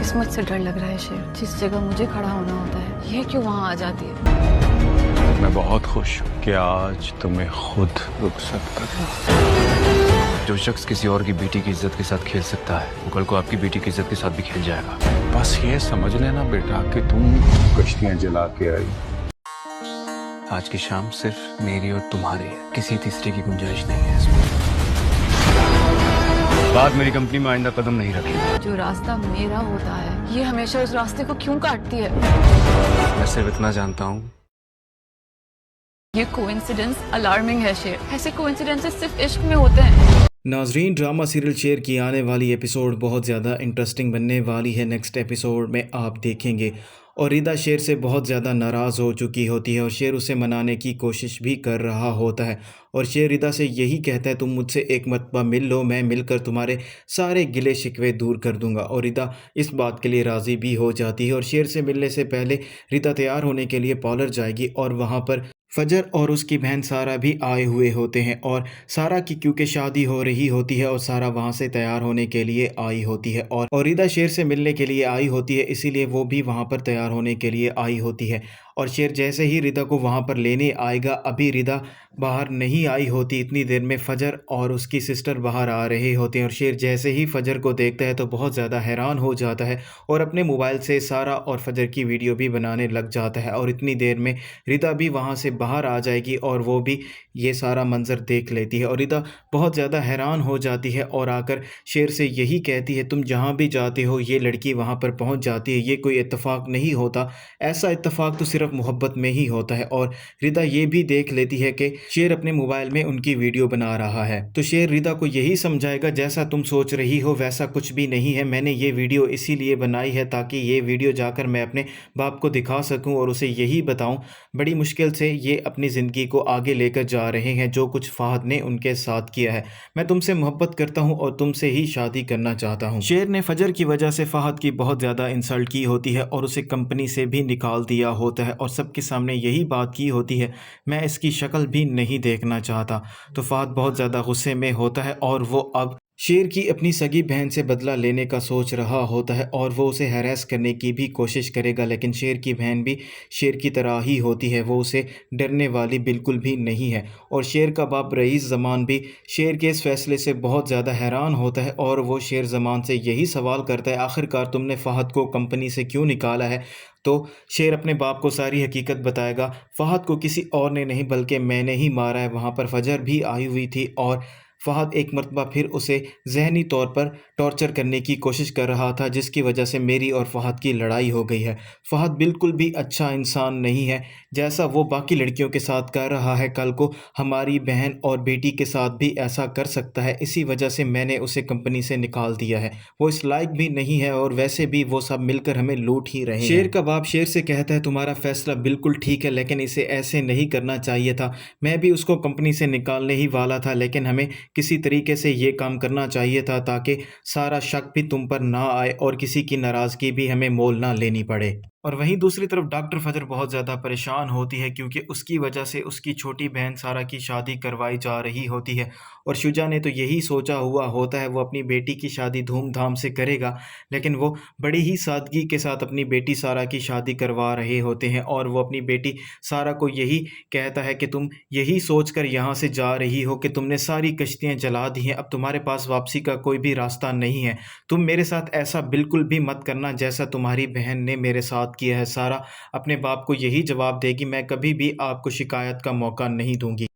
किस्मत से डर लग रहा है शेर। जिस जगह मुझे खड़ा होना होता है ये क्यों वहाँ आ जाती है। मैं बहुत खुश हूँ कि आज तुम्हें खुद रुखसत करना। जो शख्स किसी और की बेटी की इज्जत के साथ खेल सकता है वो कल को आपकी बेटी की इज्जत के साथ भी खेल जाएगा। बस ये समझ लेना बेटा कि तुम कश्तियां जला के आई। आज की शाम सिर्फ मेरी और तुम्हारी है, किसी तीसरे की गुंजाइश नहीं है इसमें। बात मेरी कंपनी में आइंदा कदम नहीं रखेगी। जो रास्ता मेरा होता है ये हमेशा उस रास्ते को क्यों काटती है। मैं सिर्फ इतना जानता हूँ, ये कोइंसिडेंस अलार्मिंग है शेर। ऐसे कोइंसिडेंसेस सिर्फ इश्क में होते हैं। नाजरीन, ड्रामा सीरियल शेर की आने वाली एपिसोड बहुत ज़्यादा इंटरेस्टिंग बनने वाली है। नेक्स्ट एपिसोड में आप देखेंगे और रिदा शेर से बहुत ज़्यादा नाराज़ हो चुकी होती है और शेर उसे मनाने की कोशिश भी कर रहा होता है और शेर रिदा से यही कहता है तुम मुझसे एक मरतबा मिल लो, मैं मिलकर तुम्हारे सारे गिले शिकवे दूर कर दूंगा। और रिदा इस बात के लिए राज़ी भी हो जाती है और शेर से मिलने से पहले रिदा तैयार होने के लिए पार्लर जाएगी और वहाँ पर फजर और उसकी बहन सारा भी आए हुए होते हैं और सारा की क्योंकि शादी हो रही होती है और सारा वहाँ से तैयार होने के लिए आई होती है और रिदा शेर से मिलने के लिए आई होती है, इसीलिए वो भी वहाँ पर तैयार होने के लिए आई होती है। और शेर जैसे ही रिदा को वहाँ पर लेने आएगा, अभी रिदा बाहर नहीं आई होती, इतनी देर में फजर और उसकी सिस्टर बाहर आ रहे होते हैं और शेर जैसे ही फजर को देखता है तो बहुत ज़्यादा हैरान हो जाता है और अपने मोबाइल से सारा और फजर की वीडियो भी बनाने लग जाता है। और इतनी देर में रिदा भी वहाँ से बाहर आ जाएगी और वो भी ये सारा मंजर देख लेती है और रिदा बहुत ज़्यादा हैरान हो जाती है और आकर शेर से यही कहती है तुम जहाँ भी जाते हो ये लड़की वहाँ पर पहुँच जाती है, ये कोई इत्तेफाक नहीं होता, ऐसा इत्तेफाक तो सिर्फ मोहब्बत में ही होता है। और रिदा ये भी देख लेती है कि शेर अपने मोबाइल में उनकी वीडियो बना रहा है तो शेर रिदा को यही समझाएगा जैसा तुम सोच रही हो वैसा कुछ भी नहीं है, मैंने ये वीडियो इसीलिए बनाई है ताकि ये वीडियो जाकर मैं अपने बाप को दिखा सकूं और उसे यही बताऊं बड़ी मुश्किल से ये अपनी ज़िंदगी को आगे लेकर जा रहे हैं, जो कुछ फाहद ने उनके साथ किया है, मैं तुमसे मोहब्बत करता हूं और तुमसे ही शादी करना चाहता हूं। शेर ने फजर की वजह से फाहद की बहुत ज़्यादा इंसल्ट की होती है और उसे कंपनी से भी निकाल दिया होता है और सबके सामने यही बात की होती है मैं इसकी शक्ल भी नहीं देखना चाहता। तो फाहद बहुत ज़्यादा गुस्से में होता है और वो अब शेर की अपनी सगी बहन से बदला लेने का सोच रहा होता है और वो उसे हैरेस करने की भी कोशिश करेगा, लेकिन शेर की बहन भी शेर की तरह ही होती है, वो उसे डरने वाली बिल्कुल भी नहीं है। और शेर का बाप रईस ज़मान भी शेर के इस फैसले से बहुत ज़्यादा हैरान होता है और वो शेर ज़मान से यही सवाल करता है आखिरकार तुमने फ़हद को कंपनी से क्यों निकाला है। तो शेर अपने बाप को सारी हकीकत बताएगा, फ़हद को किसी और ने नहीं बल्कि मैंने ही मारा है, वहाँ पर फजर भी आई हुई थी और फ़हद एक मरतबा फिर उसे ज़हनी तौर पर टॉर्चर करने की कोशिश कर रहा था जिसकी वजह से मेरी और फ़हद की लड़ाई हो गई है। फ़हद बिल्कुल भी अच्छा इंसान नहीं है, जैसा वो बाकी लड़कियों के साथ कर रहा है कल को हमारी बहन और बेटी के साथ भी ऐसा कर सकता है, इसी वजह से मैंने उसे कंपनी से निकाल दिया है, वो इस लायक भी नहीं है और वैसे भी वो सब मिलकर हमें लूट ही रहे हैं। शेर का बाप शेर से कहता है तुम्हारा फैसला बिल्कुल ठीक है लेकिन इसे ऐसे नहीं करना चाहिए था, मैं भी उसको कंपनी से निकालने ही वाला था लेकिन हमें किसी तरीके से ये काम करना चाहिए था ताकि सारा शक भी तुम पर ना आए और किसी की नाराज़गी भी हमें मोल ना लेनी पड़े। और वहीं दूसरी तरफ डॉक्टर फजर बहुत ज़्यादा परेशान होती है क्योंकि उसकी वजह से उसकी छोटी बहन सारा की शादी करवाई जा रही होती है और शुजा ने तो यही सोचा हुआ होता है वो अपनी बेटी की शादी धूमधाम से करेगा, लेकिन वो बड़ी ही सादगी के साथ अपनी बेटी सारा की शादी करवा रहे होते हैं और वो अपनी बेटी सारा को यही कहता है कि तुम यही सोच कर यहाँ से जा रही हो कि तुमने सारी कश्तियाँ जला दी हैं, अब तुम्हारे पास वापसी का कोई भी रास्ता नहीं है, तुम मेरे साथ ऐसा बिल्कुल भी मत करना जैसा तुम्हारी बहन ने मेरे साथ किया है। सारा अपने बाप को यही जवाब देगी मैं कभी भी आपको शिकायत का मौका नहीं दूंगी।